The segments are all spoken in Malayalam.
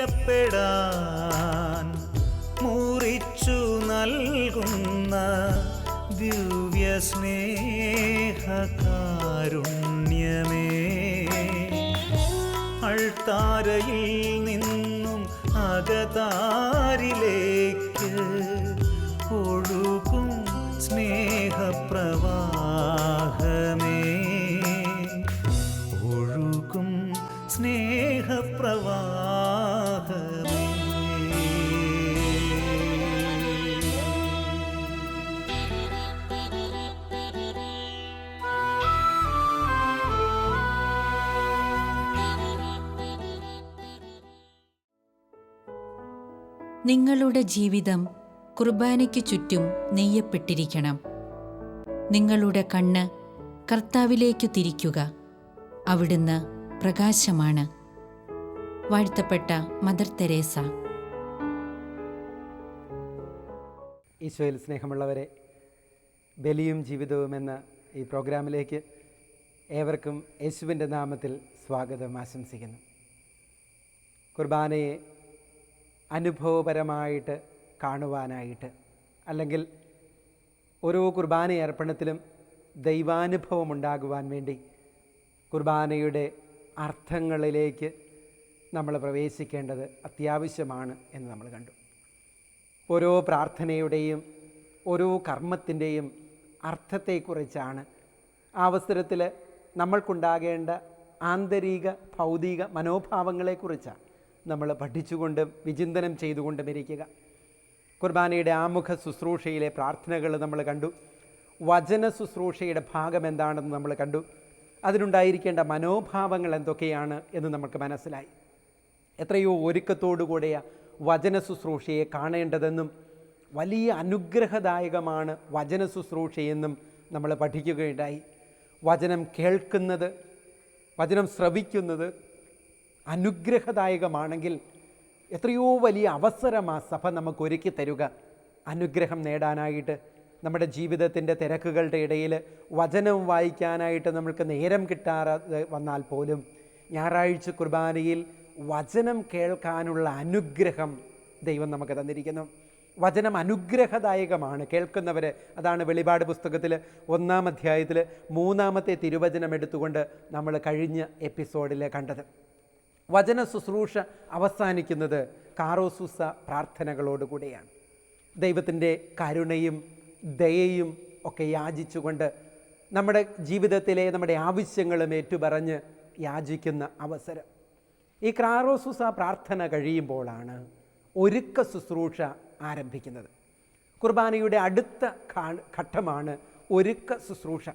പ്രിയപ്പെടാൻ മുറിച്ചു നൽകുന്ന ദിവ്യ സ്നേഹകാരുണ്യമേ, അൾത്താരയിൽ നിന്നും അകതാരിലേക്ക് ഒഴുകും സ്നേഹപ്രവാഹമേ, ഒഴുകും സ്നേഹപ്രവാഹമേ. നിങ്ങളുടെ ജീവിതം കുർബാനയ്ക്ക് ചുറ്റും നെയ്യപ്പെട്ടിരിക്കണം. നിങ്ങളുടെ കണ്ണ് കർത്താവിലേക്കു തിരിക്കുക. അവിടുന്ന് പ്രകാശമാണ്. വാഴ്ത്തപ്പെട്ട മദർ തെരേസ. ഈശോയിൽ സ്നേഹമുള്ളവരെ, ബലിയും ജീവിതവും എന്ന ഈ പ്രോഗ്രാമിലേക്ക് ഏവർക്കും യേശുവിൻ്റെ നാമത്തിൽ സ്വാഗതം ആശംസിക്കുന്നു. കുർബാനയെ അനുഭവപരമായിട്ട് കാണുവാനായിട്ട്, അല്ലെങ്കിൽ ഓരോ കുർബാന അർപ്പണത്തിലും ദൈവാനുഭവം ഉണ്ടാകുവാൻ വേണ്ടി കുർബാനയുടെ അർത്ഥങ്ങളിലേക്ക് നമ്മൾ പ്രവേശിക്കേണ്ടത് അത്യാവശ്യമാണ് എന്ന് നമ്മൾ കണ്ടു. ഓരോ പ്രാർത്ഥനയുടെയും ഓരോ കർമ്മത്തിൻ്റെയും അർത്ഥത്തെക്കുറിച്ചാണ് ആ അവസരത്തിൽ നമ്മൾക്കുണ്ടാകേണ്ട ആന്തരിക ഭൗതിക മനോഭാവങ്ങളെക്കുറിച്ചാണ് നമ്മൾ പഠിച്ചുകൊണ്ടും വിചിന്തനം ചെയ്തുകൊണ്ടും ഇരിക്കുക. കുർബാനയുടെ ആമുഖ ശുശ്രൂഷയിലെ പ്രാർത്ഥനകൾ നമ്മൾ കണ്ടു. വചന ശുശ്രൂഷയുടെ ഭാഗം എന്താണെന്ന് നമ്മൾ കണ്ടു. അതിനുണ്ടായിരിക്കേണ്ട മനോഭാവങ്ങൾ എന്തൊക്കെയാണ് എന്ന് നമുക്ക് മനസ്സിലായി. എത്രയോ ഒരുക്കത്തോടുകൂടിയ വചന ശുശ്രൂഷയെ കാണേണ്ടതെന്നും വലിയ അനുഗ്രഹദായകമാണ് വചന ശുശ്രൂഷയെന്നും നമ്മൾ പഠിക്കുകയുണ്ടായി. വചനം കേൾക്കുന്നത്, വചനം ശ്രവിക്കുന്നത് അനുഗ്രഹദായകമാണെങ്കിൽ എത്രയോ വലിയ അവസരമാണ് സഭ നമുക്ക് ഒരുക്കി തരുക. അനുഗ്രഹം നേടാനായിട്ട് നമ്മുടെ ജീവിതത്തിൻ്റെ തിരക്കുകളുടെ ഇടയിൽ വചനം വായിക്കാനായിട്ട് നമ്മൾക്ക് നേരം കിട്ടാതെ വന്നാൽ പോലും ഞായറാഴ്ച കുർബാനയിൽ വചനം കേൾക്കാനുള്ള അനുഗ്രഹം ദൈവം നമുക്ക് തന്നിരിക്കുന്നു. വചനം അനുഗ്രഹദായകമാണ് കേൾക്കുന്നവർ. അതാണ് വെളിപാട് പുസ്തകത്തിൽ 1-ാം അധ്യായത്തിൽ 3-ാമത്തെ തിരുവചനം എടുത്തുകൊണ്ട് നമ്മൾ കഴിഞ്ഞ എപ്പിസോഡിൽ കണ്ടത്. വചന ശുശ്രൂഷ അവസാനിക്കുന്നത് കാറോസുസ പ്രാർത്ഥനകളോടുകൂടിയാണ്. ദൈവത്തിൻ്റെ കരുണയും ദയയും ഒക്കെ യാചിച്ചുകൊണ്ട് നമ്മുടെ ജീവിതത്തിലെ നമ്മുടെ ആവശ്യങ്ങളും ഏറ്റുപറഞ്ഞ് യാചിക്കുന്ന അവസരം. ഈ കാറോസുസ പ്രാർത്ഥന കഴിയുമ്പോഴാണ് ഒരുക്ക ശുശ്രൂഷ ആരംഭിക്കുന്നത്. കുർബാനയുടെ അടുത്ത ഘട്ടമാണ് ഒരുക്ക ശുശ്രൂഷ.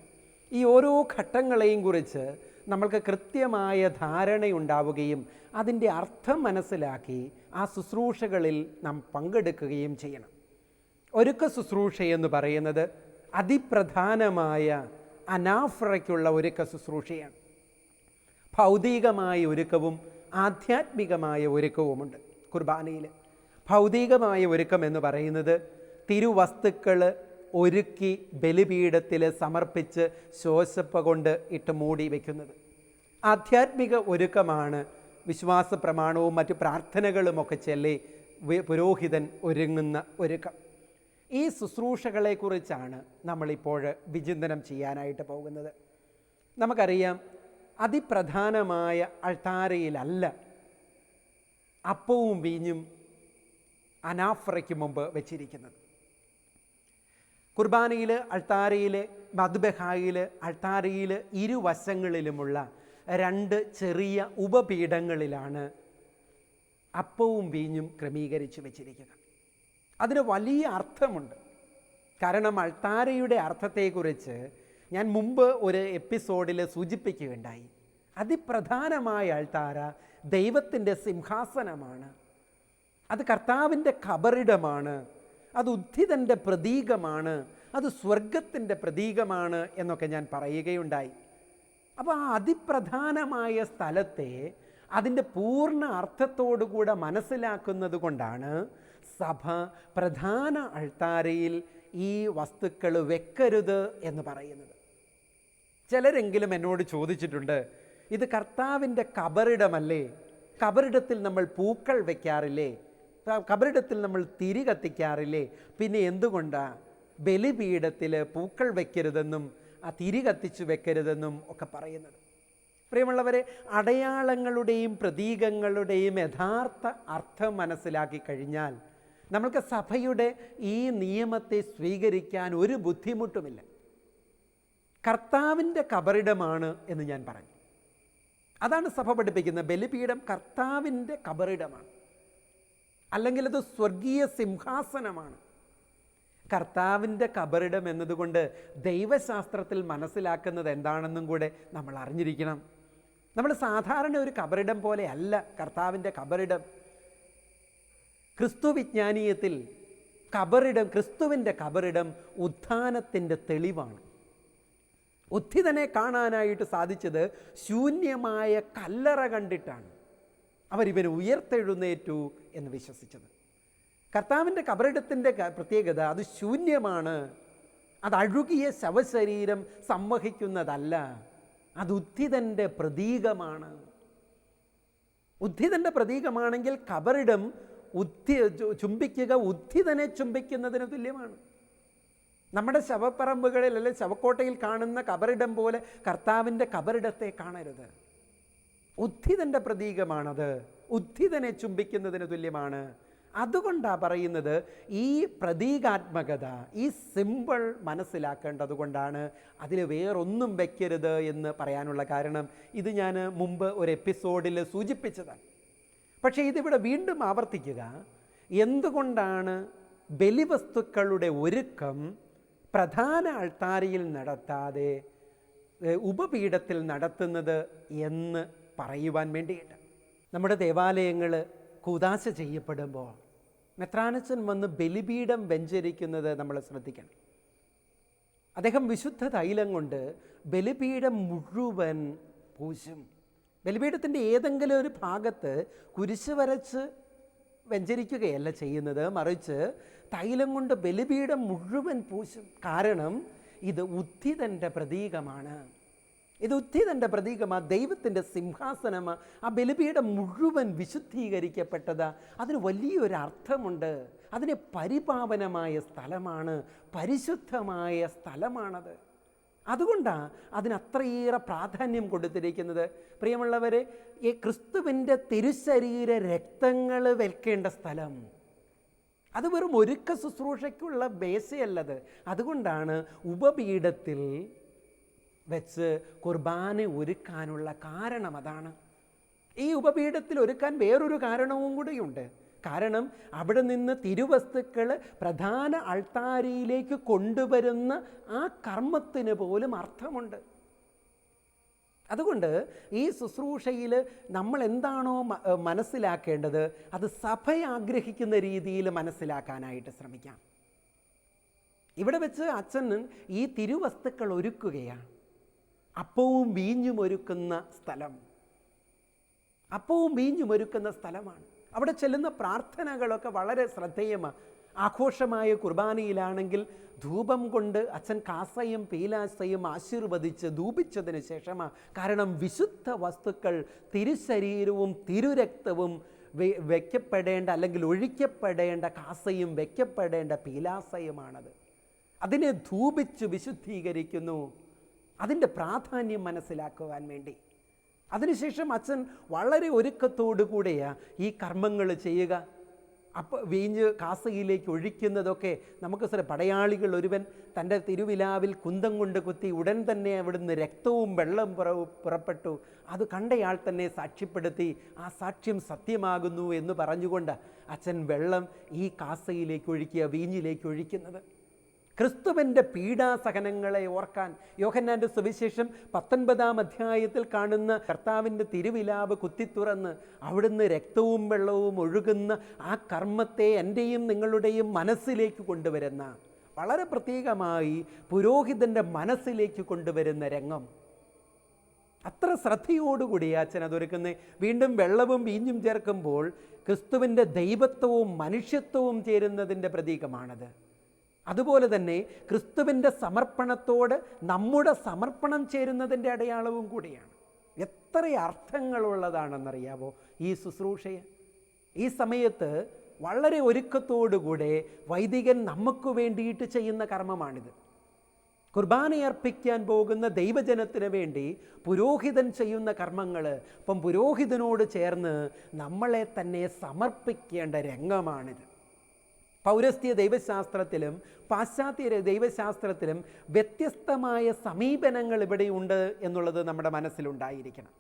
ഈ ഓരോ ഘട്ടങ്ങളെയും കുറിച്ച് നമ്മൾക്ക് കൃത്യമായ ധാരണയുണ്ടാവുകയും അതിൻ്റെ അർത്ഥം മനസ്സിലാക്കി ആ ശുശ്രൂഷകളിൽ നാം പങ്കെടുക്കുകയും ചെയ്യണം. ഒരുക്ക ശുശ്രൂഷ എന്ന് പറയുന്നത് അതിപ്രധാനമായ അനാഫ്രയ്ക്കുള്ള ഒരുക്ക ശുശ്രൂഷയാണ്. ഭൗതികമായ ഒരുക്കവും ആധ്യാത്മികമായ ഒരുക്കവുമുണ്ട് കുർബാനയിൽ. ഭൗതികമായ ഒരുക്കം എന്ന് പറയുന്നത് തിരുവസ്തുക്കൾ ഒരുക്കി ബലിപീഠത്തിൽ സമർപ്പിച്ച് ശോശപ്പ കൊണ്ട് ഇട്ട് മൂടി വയ്ക്കുന്നത്. ആധ്യാത്മിക ഒരുക്കമാണ് വിശ്വാസ പ്രമാണവും മറ്റു പ്രാർത്ഥനകളുമൊക്കെ ചൊല്ലി പുരോഹിതൻ ഒരുങ്ങുന്ന ഒരുക്കം. ഈ ശുശ്രൂഷകളെക്കുറിച്ചാണ് നമ്മളിപ്പോൾ വിചിന്തനം ചെയ്യാനായിട്ട് പോകുന്നത്. നമുക്കറിയാം, അതിപ്രധാനമായ അൾത്താരയിലല്ല അപ്പവും വീഞ്ഞും അനാഫ്രയ്ക്ക് മുമ്പ് വെച്ചിരിക്കുന്നത്. കുർബാനയിൽ അൾത്താരയിൽ മദ്ബഹായിൽ അൾത്താരയിൽ ഇരുവശങ്ങളിലുമുള്ള 2 ചെറിയ ഉപപീഠങ്ങളിലാണ് അപ്പവും വീഞ്ഞും ക്രമീകരിച്ച് വെച്ചിരിക്കുക. അതിന് വലിയ അർത്ഥമുണ്ട്. കാരണം അൾത്താരയുടെ അർത്ഥത്തെക്കുറിച്ച് ഞാൻ മുമ്പ് ഒരു എപ്പിസോഡിൽ സൂചിപ്പിക്കുകയുണ്ടായി. അതിപ്രധാനമായ അൾത്താര ദൈവത്തിൻ്റെ സിംഹാസനമാണ്. അത് കർത്താവിൻ്റെ ഖബറിടമാണ്. അത് ഉദ്ധിതൻ്റെ പ്രതീകമാണ്. അത് സ്വർഗത്തിൻ്റെ പ്രതീകമാണ് എന്നൊക്കെ ഞാൻ പറയുകയുണ്ടായി. അപ്പോൾ ആ അതിപ്രധാനമായ സ്ഥലത്തെ അതിൻ്റെ പൂർണ്ണ അർത്ഥത്തോടുകൂടെ മനസ്സിലാക്കുന്നത് കൊണ്ടാണ് സഭ പ്രധാന അൾത്താരയിൽ ഈ വസ്തുക്കൾ വെക്കരുത് എന്ന് പറയുന്നത്. ചിലരെങ്കിലും എന്നോട് ചോദിച്ചിട്ടുണ്ട്, ഇത് കർത്താവിൻ്റെ ഖബറിടമല്ലേ, കബറിടത്തിൽ നമ്മൾ പൂക്കൾ വയ്ക്കാറില്ലേ? കബറിടത്തിൽ നമ്മൾ തിരി കത്തിക്കാറില്ലേ? പിന്നെ എന്തുകൊണ്ടാണ് ബലിപീഠത്തിൽ പൂക്കൾ വയ്ക്കരുതെന്നും ആ തിരി കത്തിച്ചു വെക്കരുതെന്നും ഒക്കെ പറയുന്നത്? പ്രിയമുള്ളവരെ, അടയാളങ്ങളുടെയും പ്രതീകങ്ങളുടെയും യഥാർത്ഥ അർത്ഥം മനസ്സിലാക്കി കഴിഞ്ഞാൽ നമ്മൾക്ക് സഭയുടെ ഈ നിയമത്തെ സ്വീകരിക്കാൻ ഒരു ബുദ്ധിമുട്ടുമില്ല. കർത്താവിൻ്റെ കബറിടമാണ് എന്ന് ഞാൻ പറഞ്ഞു. അതാണ് സഭ പഠിപ്പിക്കുന്നത്. ബലിപീഠം കർത്താവിൻ്റെ കബറിടമാണ്, അല്ലെങ്കിൽ അത് സ്വർഗീയ സിംഹാസനമാണ്. കർത്താവിൻ്റെ കബറിടം എന്നതുകൊണ്ട് ദൈവശാസ്ത്രത്തിൽ മനസ്സിലാക്കുന്നത് എന്താണെന്നും കൂടെ നമ്മൾ അറിഞ്ഞിരിക്കണം. നമ്മൾ സാധാരണ ഒരു കബറിടം പോലെ അല്ല കർത്താവിൻ്റെ കബറിടം. ക്രിസ്തു വിജ്ഞാനീയത്തിൽ കബറിടം, ക്രിസ്തുവിൻ്റെ കബറിടം ഉത്ഥാനത്തിൻ്റെ തെളിവാണ്. ഉത്ഥിതനെ കാണാനായിട്ട് സാധിച്ചത് ശൂന്യമായ കല്ലറ കണ്ടിട്ടാണ് അവരിവന് ഉയർത്തെഴുന്നേറ്റു എന്ന് വിശ്വസിച്ചത്. കർത്താവിൻ്റെ കബറിടത്തിൻ്റെ പ്രത്യേകത അത് ശൂന്യമാണ്. അത് അഴുകിയ ശവശരീരം സംവഹിക്കുന്നതല്ല, അത് ഉത്ഥിതൻ്റെ പ്രതീകമാണ്. ഉത്ഥിതൻ്റെ പ്രതീകമാണെങ്കിൽ കബറിടം ചുംബിക്കുക ഉത്ഥിതനെ ചുംബിക്കുന്നതിന് തുല്യമാണ്. നമ്മുടെ ശവപ്പറമ്പുകളിൽ അല്ലെങ്കിൽ ശവക്കോട്ടയിൽ കാണുന്ന കബറിടം പോലെ കർത്താവിൻ്റെ കബറിടത്തെ കാണരുത്. ഉത്ഥിതൻ്റെ പ്രതീകമാണത്, ഉത്ഥിതനെ ചുംബിക്കുന്നതിന് തുല്യമാണ്. അതുകൊണ്ടാണ് പറയുന്നത് ഈ പ്രതീകാത്മകത, ഈ സിമ്പിൾ മനസ്സിലാക്കേണ്ടതുകൊണ്ടാണ് അതിൽ വേറൊന്നും വയ്ക്കരുത് എന്ന് പറയാനുള്ള കാരണം. ഇത് ഞാൻ മുമ്പ് ഒരു എപ്പിസോഡിൽ സൂചിപ്പിച്ചതാണ്. പക്ഷേ ഇതിവിടെ വീണ്ടും ആവർത്തിക്കുക. എന്തുകൊണ്ടാണ് ബലിവസ്തുക്കളുടെ ഒരുക്കം പ്രധാന അൾത്താരയിൽ നടത്താതെ ഉപപീഠത്തിൽ നടത്തുന്നത് എന്ന് പറയുവാൻ വേണ്ടിയിട്ട്? നമ്മുടെ ദേവാലയങ്ങൾ കൂദാശ ചെയ്യപ്പെടുമ്പോൾ മെത്രാനച്ചൻ വന്ന് ബലിപീഠം വെഞ്ചരിക്കുന്നത് നമ്മൾ ശ്രദ്ധിക്കണം. അദ്ദേഹം വിശുദ്ധ തൈലം കൊണ്ട് ബലിപീഠം മുഴുവൻ പൂശും. ബലിപീഠത്തിൻ്റെ ഏതെങ്കിലും ഒരു ഭാഗത്ത് കുരിശ് വരച്ച് വെഞ്ചരിക്കുകയല്ല ചെയ്യുന്നത്, മറിച്ച് തൈലം കൊണ്ട് ബലിപീഠം മുഴുവൻ പൂശും. കാരണം ഇത് ഉത്ഥിതൻ്റെ പ്രതീകമാണ്. ഇത് ഉത്ഥിതൻ്റെ പ്രതീകമാണ്, ദൈവത്തിൻ്റെ സിംഹാസനമാണ്. ആ ബലിപീഠം മുഴുവൻ വിശുദ്ധീകരിക്കപ്പെട്ടത്. അതിന് വലിയൊരു അർത്ഥമുണ്ട്. അതിന് പരിപാവനമായ സ്ഥലമാണ്, പരിശുദ്ധമായ സ്ഥലമാണത്. അതുകൊണ്ടാണ് അതിനത്രയേറെ പ്രാധാന്യം കൊടുത്തിരിക്കുന്നത്. പ്രിയമുള്ളവരെ, ഈ ക്രിസ്തുവിൻ്റെ തിരുശരീര രക്തങ്ങൾ വെൽക്കേണ്ട സ്ഥലം അത് വെറും ഒരുക്ക ശുശ്രൂഷയ്ക്കുള്ള ബേസയല്ലത്. അതുകൊണ്ടാണ് ഉപപീഠത്തിൽ വെച്ച് കുർബാന ഒരുക്കാനുള്ള കാരണം അതാണ്. ഈ ഉപപീഠത്തിൽ ഒരുക്കാൻ വേറൊരു കാരണവും കൂടെയുണ്ട്. കാരണം അവിടെ നിന്ന് തിരുവസ്തുക്കൾ പ്രധാന അൾത്താരയിലേക്ക് കൊണ്ടുവരുന്ന ആ കർമ്മത്തിന് പോലും അർത്ഥമുണ്ട്. അതുകൊണ്ട് ഈ ശുശ്രൂഷയിൽ നമ്മൾ എന്താണോ മനസ്സിലാക്കേണ്ടത് അത് സഭ ആഗ്രഹിക്കുന്ന രീതിയിൽ മനസ്സിലാക്കാനായിട്ട് ശ്രമിക്കാം. ഇവിടെ വെച്ച് അച്ഛൻ ഈ തിരുവസ്തുക്കൾ ഒരുക്കുകയാണ്. അപ്പവും വീഞ്ഞും ഒരുക്കുന്ന സ്ഥലം, അപ്പവും വീഞ്ഞും ഒരുക്കുന്ന സ്ഥലമാണ്. അവിടെ ചെല്ലുന്ന പ്രാർത്ഥനകളൊക്കെ വളരെ ശ്രദ്ധേയമാണ്. ആഘോഷമായ കുർബാനയിലാണെങ്കിൽ ധൂപം കൊണ്ട് അച്ഛൻ കാസയും പീലാസയും ആശീർവദിച്ച് ധൂപിച്ചതിന് ശേഷമാണ്. കാരണം വിശുദ്ധ വസ്തുക്കൾ തിരുശരീരവും തിരുരക്തവും വയ്ക്കപ്പെടേണ്ട അല്ലെങ്കിൽ ഒഴിക്കപ്പെടേണ്ട കാസയും വയ്ക്കപ്പെടേണ്ട പീലാസയുമാണത്. അതിനെ ധൂപിച്ച് വിശുദ്ധീകരിക്കുന്നു. അതിൻ്റെ പ്രാധാന്യം മനസ്സിലാക്കുവാൻ വേണ്ടി. അതിനുശേഷം അച്ഛൻ വളരെ ഒരുക്കത്തോടു കൂടെയാണ് ഈ കർമ്മങ്ങൾ ചെയ്യുക. അപ്പോൾ വീഞ്ഞ് കാസയിലേക്ക് ഒഴിക്കുന്നതൊക്കെ നമുക്ക് പടയാളികൾ ഒരുവൻ തൻ്റെ തിരുവിലാവിൽ കുന്തം കൊണ്ട് കുത്തി ഉടൻ തന്നെ അവിടുന്ന് രക്തവും വെള്ളം പുറപ്പെട്ടു. അത് കണ്ടയാൾ തന്നെ സാക്ഷ്യപ്പെടുത്തി ആ സാക്ഷ്യം സത്യമാകുന്നു എന്ന് പറഞ്ഞുകൊണ്ട് അച്ഛൻ വെള്ളം ഈ കാസയിലേക്ക് ഒഴിക്കുക, വീഞ്ഞിലേക്ക് ഒഴിക്കുന്നത്. ക്രിസ്തുവിൻ്റെ പീഡാസഹനങ്ങളെ ഓർക്കാൻ യോഹന്നാൻ്റെ സുവിശേഷം 19-ാം അധ്യായത്തിൽ കാണുന്ന കർത്താവിൻ്റെ തിരുവിലാവ് കുത്തിത്തുറന്ന് അവിടുന്ന് രക്തവും വെള്ളവും ഒഴുകുന്ന ആ കർമ്മത്തെ എൻ്റെയും നിങ്ങളുടെയും മനസ്സിലേക്ക് കൊണ്ടുവരുന്ന, വളരെ പ്രത്യേകമായി പുരോഹിതൻ്റെ മനസ്സിലേക്ക് കൊണ്ടുവരുന്ന രംഗം. അത്ര ശ്രദ്ധയോടുകൂടി അച്ഛൻ അതൊരുക്കുന്നത്. വീണ്ടും വെള്ളവും വീഞ്ഞും ചേർക്കുമ്പോൾ ക്രിസ്തുവിൻ്റെ ദൈവത്വവും മനുഷ്യത്വവും ചേരുന്നതിൻ്റെ പ്രതീകമാണത്. അതുപോലെ തന്നെ ക്രിസ്തുവിൻ്റെ സമർപ്പണത്തോട് നമ്മുടെ സമർപ്പണം ചേരുന്നതിൻ്റെ അടയാളവും കൂടിയാണ്. എത്ര അർത്ഥങ്ങളുള്ളതാണെന്നറിയാവോ ഈ ശുശ്രൂഷയെ? ഈ സമയത്ത് വളരെ ഒരുക്കത്തോടുകൂടെ വൈദികൻ നമുക്ക് വേണ്ടിയിട്ട് ചെയ്യുന്ന കർമ്മമാണിത്. കുർബാനയർപ്പിക്കാൻ പോകുന്ന ദൈവജനത്തിന് വേണ്ടി പുരോഹിതൻ ചെയ്യുന്ന കർമ്മങ്ങൾ. അപ്പം പുരോഹിതനോട് ചേർന്ന് നമ്മളെ തന്നെ സമർപ്പിക്കേണ്ട രംഗമാണിത്. പൗരസ്ത്യ ദൈവശാസ്ത്രത്തിലും പാശ്ചാത്യ ദൈവശാസ്ത്രത്തിലും വ്യത്യസ്തമായ സമീപനങ്ങൾ ഇവിടെയുണ്ട് എന്നുള്ളത് നമ്മുടെ മനസ്സിലുണ്ടായിരിക്കണം.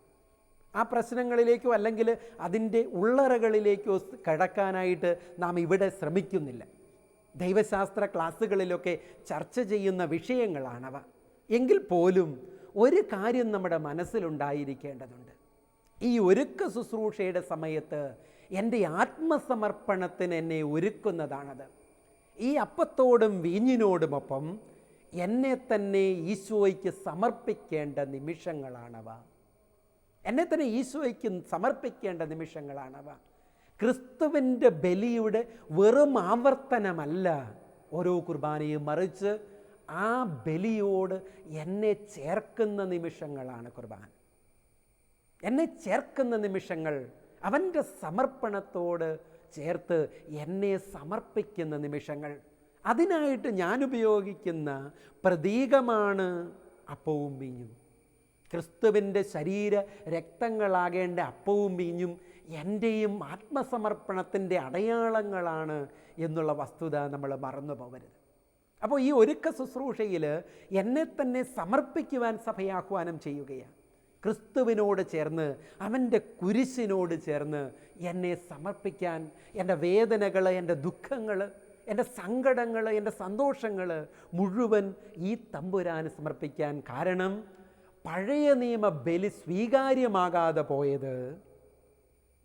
ആ പ്രശ്നങ്ങളിലേക്കോ അല്ലെങ്കിൽ അതിൻ്റെ ഉള്ളറകളിലേക്കോ കടക്കാനായിട്ട് നാം ഇവിടെ ശ്രമിക്കുന്നില്ല. ദൈവശാസ്ത്ര ക്ലാസ്സുകളിലൊക്കെ ചർച്ച ചെയ്യുന്ന വിഷയങ്ങളാണവ. എങ്കിൽ പോലും ഒരു കാര്യം നമ്മുടെ മനസ്സിലുണ്ടായിരിക്കേണ്ടതുണ്ട്. ഈ ഒരുക്ക ശുശ്രൂഷയുടെ സമയത്ത് എൻ്റെ ആത്മസമർപ്പണത്തിന് എന്നെ ഒരുക്കുന്നതാണത്. ഈ അപ്പത്തോടും വീഞ്ഞിനോടുമൊപ്പം എന്നെ തന്നെ ഈശോയ്ക്ക് സമർപ്പിക്കേണ്ട നിമിഷങ്ങളാണവ. എന്നെ തന്നെ ഈശോയ്ക്ക് സമർപ്പിക്കേണ്ട നിമിഷങ്ങളാണവ. ക്രിസ്തുവിൻ്റെ ബലിയുടെ വെറും ആവർത്തനമല്ല ഓരോ കുർബാനയും, മറിച്ച് ആ ബലിയോട് എന്നെ ചേർക്കുന്ന നിമിഷങ്ങളാണ് കുർബാന. എന്നെ ചേർക്കുന്ന നിമിഷങ്ങൾ, അവൻ്റെ സമർപ്പണത്തോട് ചേർത്ത് എന്നെ സമർപ്പിക്കുന്ന നിമിഷങ്ങൾ. അതിനായിട്ട് ഞാൻ ഉപയോഗിക്കുന്ന പ്രതീകമാണ് അപ്പവും വീഞ്ഞും. ക്രിസ്തുവിൻ്റെ ശരീര രക്തങ്ങളാകേണ്ട അപ്പവും വീഞ്ഞും എൻ്റെയും ആത്മസമർപ്പണത്തിൻ്റെ അടയാളങ്ങളാണ് എന്നുള്ള വസ്തുത നമ്മൾ മറന്നു പോകരുത്. അപ്പോൾ ഈ ഒരുക്ക ശുശ്രൂഷയിൽ എന്നെ തന്നെ സമർപ്പിക്കുവാൻ സഭയെ ആഹ്വാനം ചെയ്യുകയാണ്. ക്രിസ്തുവിനോട് ചേർന്ന്, അവൻ്റെ കുരിശിനോട് ചേർന്ന് എന്നെ സമർപ്പിക്കാൻ, എൻ്റെ വേദനകൾ, എൻ്റെ ദുഃഖങ്ങൾ, എൻ്റെ സങ്കടങ്ങൾ, എൻ്റെ സന്തോഷങ്ങൾ മുഴുവൻ ഈ തമ്പുരാന് സമർപ്പിക്കാൻ. കാരണം പഴയ നിയമ ബലി സ്വീകാര്യമാകാതെ പോയത്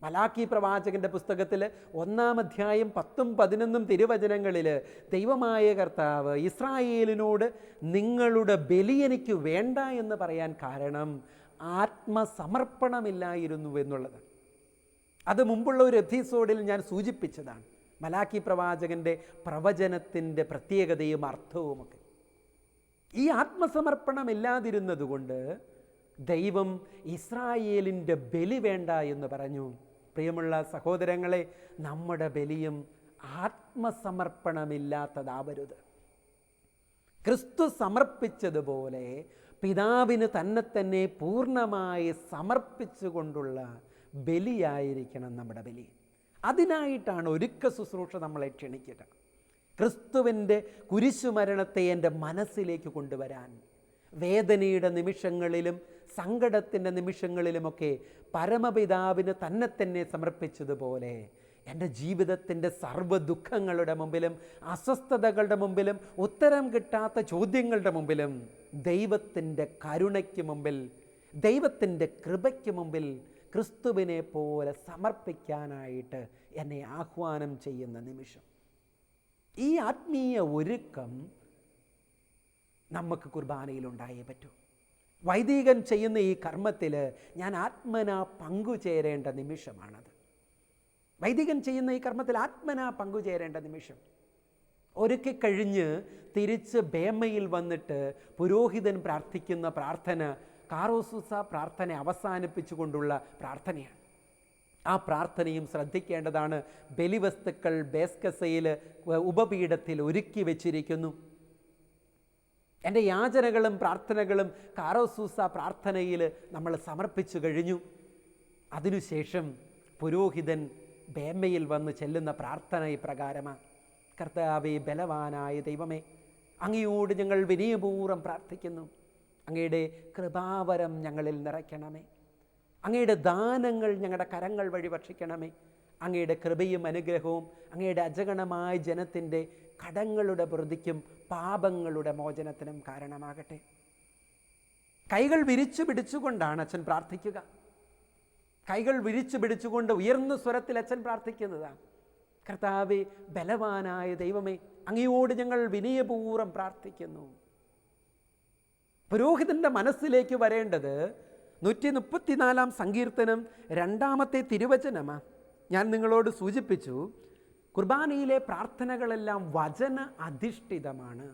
മലാക്കി പ്രവാചകൻ്റെ പുസ്തകത്തിൽ 1-ാം അധ്യായം 10-11 തിരുവചനങ്ങളിൽ ദൈവമായ കർത്താവ് ഇസ്രായേലിനോട് നിങ്ങളുടെ ബലി എനിക്ക് വേണ്ട എന്ന് പറയാൻ കാരണം ആത്മസമർപ്പണമില്ലായിരുന്നു എന്നുള്ളത്. അത് മുമ്പുള്ള ഒരു എപ്പിസോഡിൽ ഞാൻ സൂചിപ്പിച്ചതാണ്. മലാക്കി പ്രവാചകൻ്റെ പ്രവചനത്തിൻ്റെ പ്രത്യേകതയും അർത്ഥവുമൊക്കെ. ഈ ആത്മസമർപ്പണമില്ലാതിരുന്നതുകൊണ്ട് ദൈവം ഇസ്രായേലിൻ്റെ ബലി വേണ്ട എന്ന് പറഞ്ഞു. പ്രിയമുള്ള സഹോദരങ്ങളെ, നമ്മുടെ ബലിയും ആത്മസമർപ്പണമില്ലാത്തതാവരുത്. ക്രിസ്തു സമർപ്പിച്ചതുപോലെ പിതാവിന് തന്നെ പൂർണ്ണമായി സമർപ്പിച്ചുകൊണ്ടുള്ള ബലിയായിരിക്കണം നമ്മുടെ ബലി. അതിനായിട്ടാണ് ഒരുക്ക ശുശ്രൂഷ നമ്മളെ ക്ഷണിക്കുക. ക്രിസ്തുവിൻ്റെ കുരിശുമരണത്തെ എൻ്റെ മനസ്സിലേക്ക് കൊണ്ടുവരാൻ, വേദനയുടെ നിമിഷങ്ങളിലും സങ്കടത്തിൻ്റെ നിമിഷങ്ങളിലുമൊക്കെ പരമപിതാവിന് തന്നെ സമർപ്പിച്ചതുപോലെ എൻ്റെ ജീവിതത്തിൻ്റെ സർവ്വ ദുഃഖങ്ങളുടെ മുമ്പിലും അസ്വസ്ഥതകളുടെ മുമ്പിലും ഉത്തരം കിട്ടാത്ത ചോദ്യങ്ങളുടെ മുമ്പിലും ദൈവത്തിൻ്റെ കരുണയ്ക്ക് മുമ്പിൽ, ദൈവത്തിൻ്റെ കൃപയ്ക്ക് മുമ്പിൽ ക്രിസ്തുവിനെ പോലെ സമർപ്പിക്കാനായിട്ട് എന്നെ ആഹ്വാനം ചെയ്യുന്ന നിമിഷം. ഈ ആത്മീയ ഒരുക്കം നമുക്ക് കുർബാനയിലുണ്ടായേ പറ്റൂ. വൈദികൻ ചെയ്യുന്ന ഈ കർമ്മത്തിൽ ഞാൻ ആത്മനാ പങ്കുചേരേണ്ട നിമിഷമാണത്. വൈദികൻ ചെയ്യുന്ന ഈ കർമ്മത്തിൽ ആത്മനാ പങ്കുചേരേണ്ട നിമിഷം. ഒരുക്കി കഴിഞ്ഞ് തിരിച്ച് ബേമയിൽ വന്നിട്ട് പുരോഹിതൻ പ്രാർത്ഥിക്കുന്ന പ്രാർത്ഥന കാറോസൂസ പ്രാർത്ഥന അവസാനിപ്പിച്ചുകൊണ്ടുള്ള പ്രാർത്ഥനയാണ്. ആ പ്രാർത്ഥനയും ശ്രദ്ധിക്കേണ്ടതാണ്. ബലിവസ്തുക്കൾ ബേസ്കസയിൽ ഉപപീഠത്തിൽ ഒരുക്കി വച്ചിരിക്കുന്നു. എൻ്റെ യാചനകളും പ്രാർത്ഥനകളും കാറോസൂസ പ്രാർത്ഥനയിൽ നമ്മൾ സമർപ്പിച്ചു കഴിഞ്ഞു. അതിനുശേഷം പുരോഹിതൻ ബേമയിൽ വന്ന് ചെല്ലുന്ന പ്രാർത്ഥന ഇപ്രകാരമാണ്: കർത്താവേ, ബലവാനായ ദൈവമേ, അങ്ങയോട് ഞങ്ങൾ വിനയപൂർവ്വം പ്രാർത്ഥിക്കുന്നു. അങ്ങയുടെ കൃപാവരം ഞങ്ങളിൽ നിറയ്ക്കണമേ. അങ്ങയുടെ ദാനങ്ങൾ ഞങ്ങളുടെ കരങ്ങൾ വഴി ഭക്ഷിക്കണമേ. അങ്ങയുടെ കൃപയും അനുഗ്രഹവും അങ്ങയുടെ അജഗണമായ ജനത്തിൻ്റെ കടങ്ങളുടെ പ്രതിക്കും പാപങ്ങളുടെ മോചനത്തിനും കാരണമാകട്ടെ. കൈകൾ വിരിച്ചു പിടിച്ചുകൊണ്ടാണ് അച്ഛൻ പ്രാർത്ഥിക്കുക. കൈകൾ വിരിച്ചു പിടിച്ചുകൊണ്ട് ഉയർന്ന സ്വരത്തിൽ അച്ഛൻ പ്രാർത്ഥിക്കുന്നതാണ്: കർത്താവേ, ബലവാനായ ദൈവമേ, അങ്ങയോട് ഞങ്ങൾ വിനയപൂർവ്വം പ്രാർത്ഥിക്കുന്നു. പുരോഹിതൻ്റെ മനസ്സിലേക്ക് വരേണ്ടത് 134-ാം സങ്കീർത്തനം 2-ാമത്തെ തിരുവചനമാണ്. ഞാൻ നിങ്ങളോട് സൂചിപ്പിച്ചു, കുർബാനയിലെ പ്രാർത്ഥനകളെല്ലാം വചന അധിഷ്ഠിതമാണ്.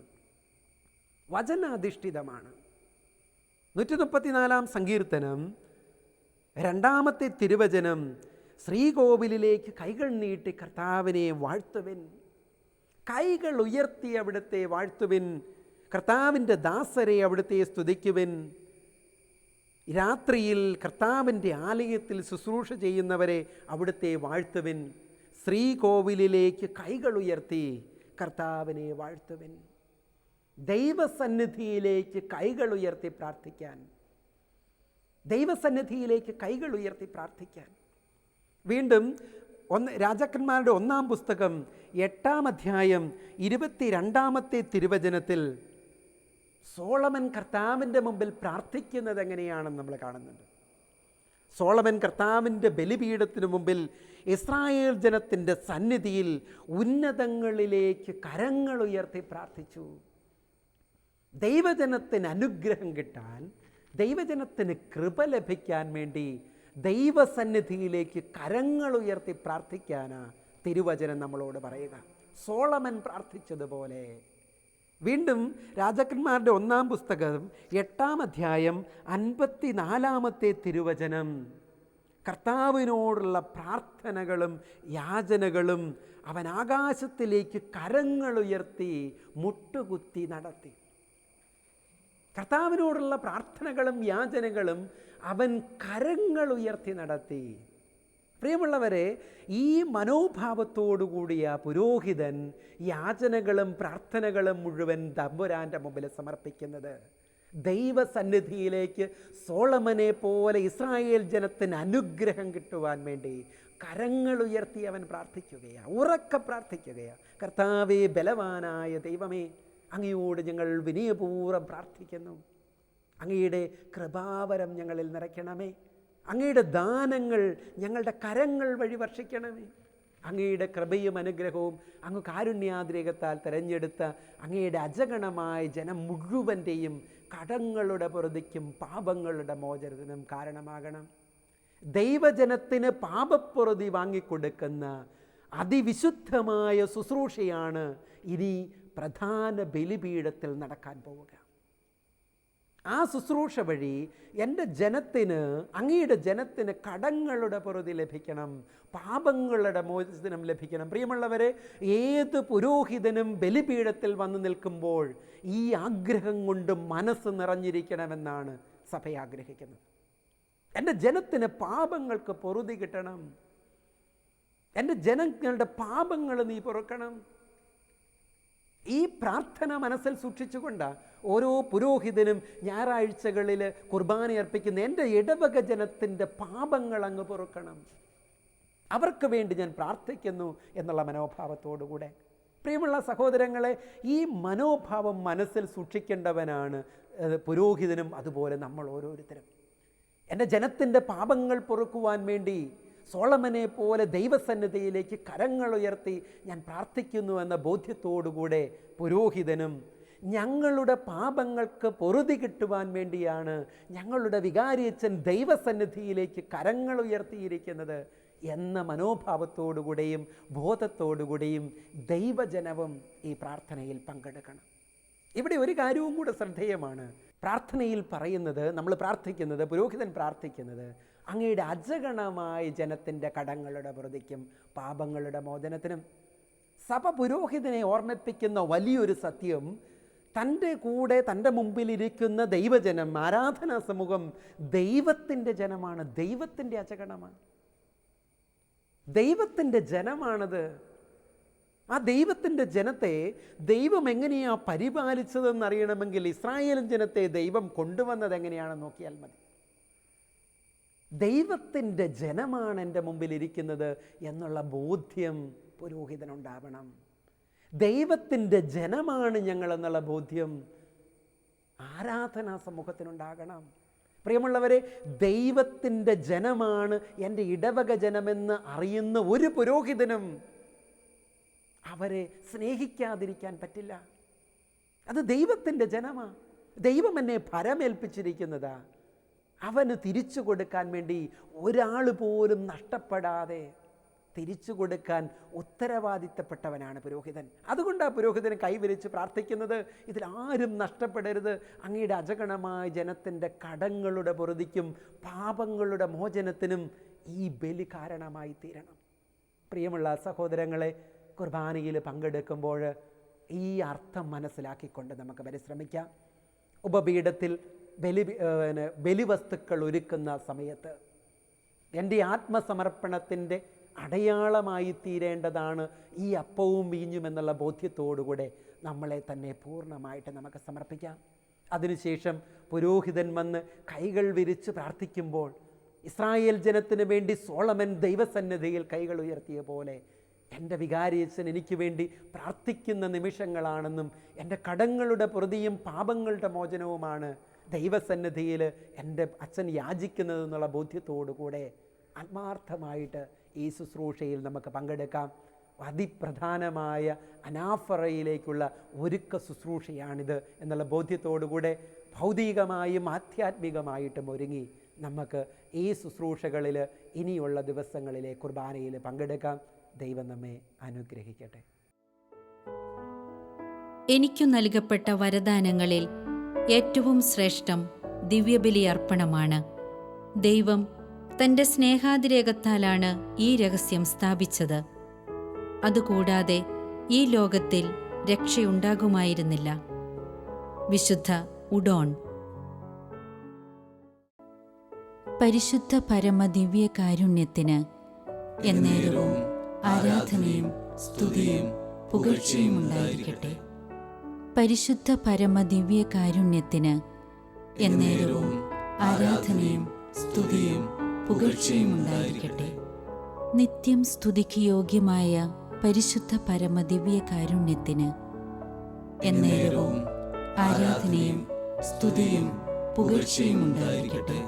വചന അധിഷ്ഠിതമാണ്. 134-ാം സങ്കീർത്തനം രണ്ടാമത്തെ തിരുവചനം, ശ്രീകോവിലിലേക്ക് കൈകൾ നീട്ടി കർത്താവിനെ വാഴ്ത്തുവിൻ. കൈകൾ ഉയർത്തി അവിടുത്തെ വാഴ്ത്തുവിൻ. കർത്താവിൻ്റെ ദാസരെ അവിടുത്തെ സ്തുതിക്കുവിൻ. രാത്രിയിൽ കർത്താവിൻ്റെ ആലയത്തിൽ ശുശ്രൂഷ ചെയ്യുന്നവരെ അവിടുത്തെ വാഴ്ത്തുവിൻ. ശ്രീകോവിലിലേക്ക് കൈകൾ ഉയർത്തി കർത്താവിനെ വാഴ്ത്തുവിൻ. ദൈവസന്നിധിയിലേക്ക് കൈകൾ ഉയർത്തി പ്രാർത്ഥിക്കാൻ, ദൈവസന്നിധിയിലേക്ക് കൈകൾ ഉയർത്തി പ്രാർത്ഥിക്കാൻ. വീണ്ടും രാജാക്കന്മാരുടെ 1-ാം പുസ്തകം 8-ാം അധ്യായം 22-ാമത്തെ തിരുവചനത്തിൽ സോളമൻ കർത്താവിൻ്റെ മുമ്പിൽ പ്രാർത്ഥിക്കുന്നത് എങ്ങനെയാണെന്ന് നമ്മൾ കാണുന്നുണ്ട്. സോളമൻ കർത്താവിൻ്റെ ബലിപീഠത്തിനു മുമ്പിൽ ഇസ്രായേൽ ജനത്തിൻ്റെ സന്നിധിയിൽ ഉന്നതങ്ങളിലേക്ക് കരങ്ങൾ ഉയർത്തി പ്രാർത്ഥിച്ചു. ദൈവജനത്തിന് അനുഗ്രഹം കിട്ടാൻ, ദൈവജനത്തിന് കൃപ ലഭിക്കാൻ വേണ്ടി ദൈവസന്നിധിയിലേക്ക് കരങ്ങൾ ഉയർത്തി പ്രാർത്ഥിക്കാനാ തിരുവചനം നമ്മളോട് പറയുക. സോളമൻ പ്രാർത്ഥിച്ചതുപോലെ. വീണ്ടും രാജാക്കന്മാരുടെ 1-ാം പുസ്തകം 8-ാം അധ്യായം 54-ാമത്തെ തിരുവചനം കർത്താവിനോടുള്ള പ്രാർത്ഥനകളും യാചനകളും അവൻ ആകാശത്തിലേക്ക് കരങ്ങൾ ഉയർത്തി മുട്ടുകുത്തി നടത്തി. കർത്താവിനോടുള്ള പ്രാർത്ഥനകളും യാചനകളും അവൻ കരങ്ങൾ ഉയർത്തി നടത്തി. പ്രിയമുള്ളവരെ, ഈ മനോഭാവത്തോടുകൂടിയ പുരോഹിതൻ യാചനകളും പ്രാർത്ഥനകളും മുഴുവൻ തമ്പുരാൻ്റെ മുമ്പിൽ സമർപ്പിക്കുന്നത്. ദൈവസന്നിധിയിലേക്ക് സോളമനെ പോലെ ഇസ്രായേൽ ജനത്തിന് അനുഗ്രഹം കിട്ടുവാൻ വേണ്ടി കരങ്ങൾ ഉയർത്തി അവൻ പ്രാർത്ഥിക്കുകയാണ്, ഉറക്കെ പ്രാർത്ഥിക്കുകയാണ്. കർത്താവേ, ബലവാനായ ദൈവമേ, അങ്ങയോട് ഞങ്ങൾ വിനയപൂർവ്വം പ്രാർത്ഥിക്കുന്നു. അങ്ങയുടെ കൃപാവരം ഞങ്ങളിൽ നിറയ്ക്കണമേ. അങ്ങയുടെ ദാനങ്ങൾ ഞങ്ങളുടെ കരങ്ങൾ വഴി വർഷിക്കണമേ. അങ്ങയുടെ കൃപയും അനുഗ്രഹവും അങ്ങ് കാരുണ്യാതിരേകത്താൽ തിരഞ്ഞെടുത്ത അങ്ങയുടെ അജഗണമായ ജനം മുഴുവൻ്റെയും കടങ്ങളുടെ പൊറുതിക്കും പാപങ്ങളുടെ മോചനത്തിനും കാരണമാകണം. ദൈവജനത്തിന് പാപപ്പൊറുതി വാങ്ങിക്കൊടുക്കുന്ന അതിവിശുദ്ധമായ ശുശ്രൂഷയാണ് ഇനി പ്രധാന ബലിപീഠത്തിൽ നടക്കാൻ പോവുക. ആ ശുശ്രൂഷ വഴി എൻ്റെ ജനത്തിന്, അങ്ങയുടെ ജനത്തിന് കടങ്ങളുടെ പൊറുതി ലഭിക്കണം, പാപങ്ങളുടെ മോചനം ലഭിക്കണം. പ്രിയമുള്ളവരെ, ഏത് പുരോഹിതനും ബലിപീഠത്തിൽ വന്നു നിൽക്കുമ്പോൾ ഈ ആഗ്രഹം കൊണ്ട് മനസ്സ് നിറഞ്ഞിരിക്കണമെന്നാണ് സഭ ആഗ്രഹിക്കുന്നത്. എൻ്റെ ജനത്തിന് പാപങ്ങൾക്ക് പൊറുതി കിട്ടണം, എൻ്റെ ജനങ്ങളുടെ പാപങ്ങൾ നീ പൊറുക്കണം. ഈ പ്രാർത്ഥന മനസ്സിൽ സൂക്ഷിച്ചുകൊണ്ട് ഓരോ പുരോഹിതനും ഞായറാഴ്ചകളിൽ കുർബാന അർപ്പിക്കുന്ന എൻ്റെ ഇടവക ജനത്തിൻ്റെ പാപങ്ങൾ അങ്ങ് പൊറുക്കണം, അവർക്ക് വേണ്ടി ഞാൻ പ്രാർത്ഥിക്കുന്നു എന്നുള്ള മനോഭാവത്തോടുകൂടെ. പ്രിയമുള്ള സഹോദരങ്ങളെ, ഈ മനോഭാവം മനസ്സിൽ സൂക്ഷിക്കേണ്ടവനാണ് പുരോഹിതനും അതുപോലെ നമ്മൾ ഓരോരുത്തരും. എൻ്റെ ജനത്തിൻ്റെ പാപങ്ങൾ പൊറുക്കുവാൻ വേണ്ടി സോളമനെ പോലെ ദൈവസന്നിധിയിലേക്ക് കരങ്ങൾ ഉയർത്തി ഞാൻ പ്രാർത്ഥിക്കുന്നു എന്ന ബോധ്യത്തോടുകൂടെ പുരോഹിതനും ഞങ്ങളുടെ പാപങ്ങൾക്ക് പൊറുതി കിട്ടുവാൻ വേണ്ടിയാണ് ഞങ്ങളുടെ വികാരിയച്ഛൻ ദൈവസന്നിധിയിലേക്ക് കരങ്ങൾ ഉയർത്തിയിരിക്കുന്നത് എന്ന മനോഭാവത്തോടുകൂടെയും ബോധത്തോടുകൂടെയും ദൈവജനവും ഈ പ്രാർത്ഥനയിൽ പങ്കെടുക്കണം. ഇവിടെ ഒരു കാര്യവും കൂടെ ശ്രദ്ധേയമാണ്. പ്രാർത്ഥനയിൽ പറയുന്നത്, നമ്മൾ പ്രാർത്ഥിക്കുന്നത്, പുരോഹിതൻ പ്രാർത്ഥിക്കുന്നത് അങ്ങയുടെ അജഗണമായ ജനത്തിൻ്റെ കടങ്ങളുടെ പൊറുതിക്കും പാപങ്ങളുടെ മോചനത്തിനും. സഭ പുരോഹിതനെ ഓർമ്മിപ്പിക്കുന്ന വലിയൊരു സത്യം, തൻ്റെ കൂടെ തൻ്റെ മുമ്പിലിരിക്കുന്ന ദൈവജനം, ആരാധനാ സമൂഹം ദൈവത്തിൻ്റെ ജനമാണ്, ദൈവത്തിൻ്റെ അജഗണമാണ്, ദൈവത്തിൻ്റെ ജനമാണത്. ആ ദൈവത്തിൻ്റെ ജനത്തെ ദൈവം എങ്ങനെയാണ് പരിപാലിച്ചതെന്നറിയണമെങ്കിൽ ഇസ്രായേൽ ജനത്തെ ദൈവം കൊണ്ടുവന്നത് എങ്ങനെയാണെന്ന് നോക്കിയാൽ മതി. ദൈവത്തിൻ്റെ ജനമാണ് എൻ്റെ മുമ്പിലിരിക്കുന്നത് എന്നുള്ള ബോധ്യം പുരോഹിതനുണ്ടാവണം. ദൈവത്തിൻ്റെ ജനമാണ് ഞങ്ങളെന്നുള്ള ബോധ്യം ആരാധനാ സമൂഹത്തിനുണ്ടാകണം. പ്രിയമുള്ളവരെ, ദൈവത്തിൻ്റെ ജനമാണ് എൻ്റെ ഇടവക ജനമെന്ന് അറിയുന്ന ഒരു പുരോഹിതനും അവരെ സ്നേഹിക്കാതിരിക്കാൻ പറ്റില്ല. അത് ദൈവത്തിൻ്റെ ജനമാണ്. ദൈവം എന്നെ ഭരമേൽപ്പിച്ചിരിക്കുന്നതാ. അവന് തിരിച്ചു കൊടുക്കാൻ വേണ്ടി ഒരാൾ പോലും നഷ്ടപ്പെടാതെ തിരിച്ചു കൊടുക്കാൻ ഉത്തരവാദിത്തപ്പെട്ടവനാണ് പുരോഹിതൻ. അതുകൊണ്ടാണ് പുരോഹിതൻ കൈവിരിച്ച് പ്രാർത്ഥിക്കുന്നത്, ഇതിലാരും നഷ്ടപ്പെടരുത്, അങ്ങയുടെ അജഗണമായ ജനത്തിൻ്റെ കടങ്ങളുടെ പൊറുതിക്കും പാപങ്ങളുടെ മോചനത്തിനും ഈ ബലി കാരണമായി തീരണം. പ്രിയമുള്ള സഹോദരങ്ങളെ, കുർബാനയിൽ പങ്കെടുക്കുമ്പോൾ ഈ അർത്ഥം മനസ്സിലാക്കിക്കൊണ്ട് നമുക്ക് പരിശ്രമിക്കാം. ഉപപീഠത്തിൽ ബലിവസ്തുക്കൾ ഒരുക്കുന്ന സമയത്ത് എൻ്റെ ആത്മസമർപ്പണത്തിൻ്റെ അടയാളമായി തീരേണ്ടതാണ് ഈ അപ്പവും വീഞ്ഞും എന്നുള്ള ബോധ്യത്തോടുകൂടെ നമ്മളെ തന്നെ പൂർണ്ണമായിട്ട് നമുക്ക് സമർപ്പിക്കാം. അതിനുശേഷം പുരോഹിതൻ വന്ന് കൈകൾ വിരിച്ച് പ്രാർത്ഥിക്കുമ്പോൾ ഇസ്രായേൽ ജനത്തിന് വേണ്ടി സോളമൻ ദൈവസന്നിധിയിൽ കൈകൾ ഉയർത്തിയ പോലെ എൻ്റെ വികാരിയച്ഛൻ എനിക്ക് വേണ്ടി പ്രാർത്ഥിക്കുന്ന നിമിഷങ്ങളാണെന്നും എൻ്റെ കടങ്ങളുടെ പ്രതിയും പാപങ്ങളുടെ മോചനവുമാണ് ദൈവസന്നിധിയിൽ എൻ്റെ അച്ഛൻ യാചിക്കുന്നതെന്നുള്ള ബോധ്യത്തോടുകൂടെ ആത്മാർത്ഥമായിട്ട് ഈ ശുശ്രൂഷയിൽ നമുക്ക് പങ്കെടുക്കാം. അതിപ്രധാനമായ അനാഫറയിലേക്കുള്ള ഒരുക്ക ശുശ്രൂഷയാണിത് എന്നുള്ള ബോധ്യത്തോടുകൂടെ ഭൗതികമായും ആധ്യാത്മികമായിട്ടും ഒരുങ്ങി നമുക്ക് ഈ ശുശ്രൂഷകളിൽ ഇനിയുള്ള ദിവസങ്ങളിലെ കുർബാനയിൽ പങ്കെടുക്കാം. ദൈവം നമ്മെ അനുഗ്രഹിക്കട്ടെ. എനിക്കു നൽകപ്പെട്ട വരദാനങ്ങളിൽ ഏറ്റവും ശ്രേഷ്ഠം ദിവ്യബലി അർപ്പണമാണ്. ദൈവം തൻ്റെ സ്നേഹാതിരേകത്താലാണ് ഈ രഹസ്യം സ്ഥാപിച്ചത്. അതുകൂടാതെ ഈ ലോകത്തിൽ രക്ഷയുണ്ടാകുമായിരുന്നില്ല. വിശുദ്ധ ഉഡോൺ. പരിശുദ്ധ പരമദിവ്യ കാരുണ്യത്തിന് എന്നേരവും ആരാധനയും സ്തുതിയും പുകഴ്ചയും ഉണ്ടായിരിക്കട്ടെ. പരിശുദ്ധ പരമദിവ്യ കാരുണ്യത്തിന് എന്നേരവും ആരാധനയും സ്തുതിയും പുകഴ്ചയും ഉണ്ടായിരിക്കട്ടെ. നിത്യം സ്തുതിക്ക് യോഗ്യമായ പരിശുദ്ധ പരമദിവ്യ കാരുണ്യത്തിന് എന്നേരവും ആരാധനയും സ്തുതിയും പുകഴ്ചയും ഉണ്ടായിരിക്കട്ടെ.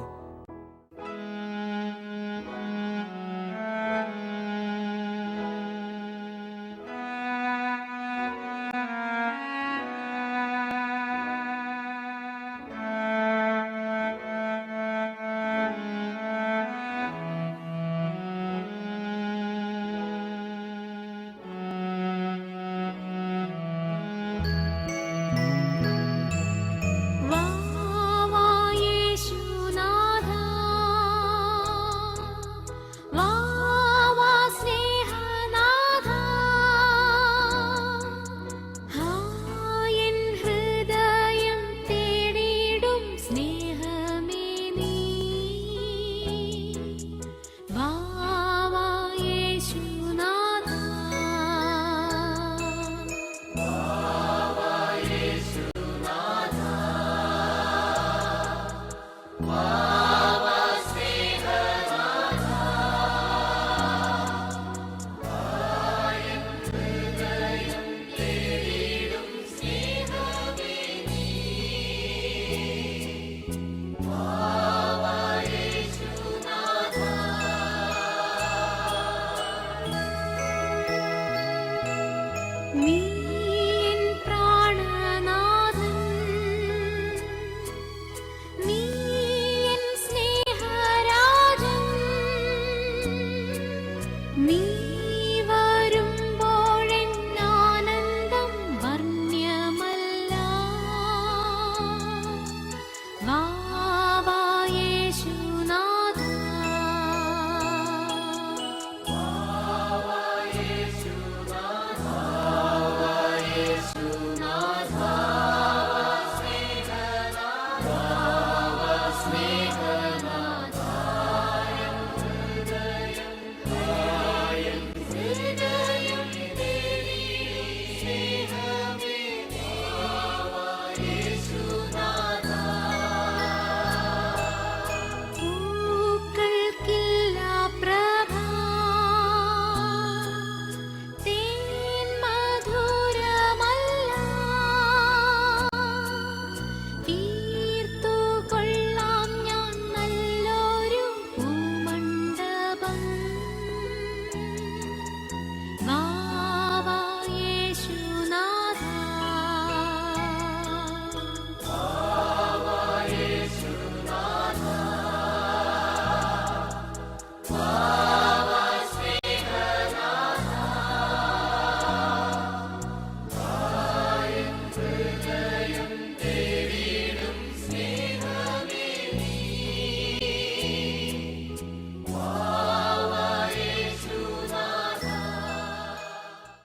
Me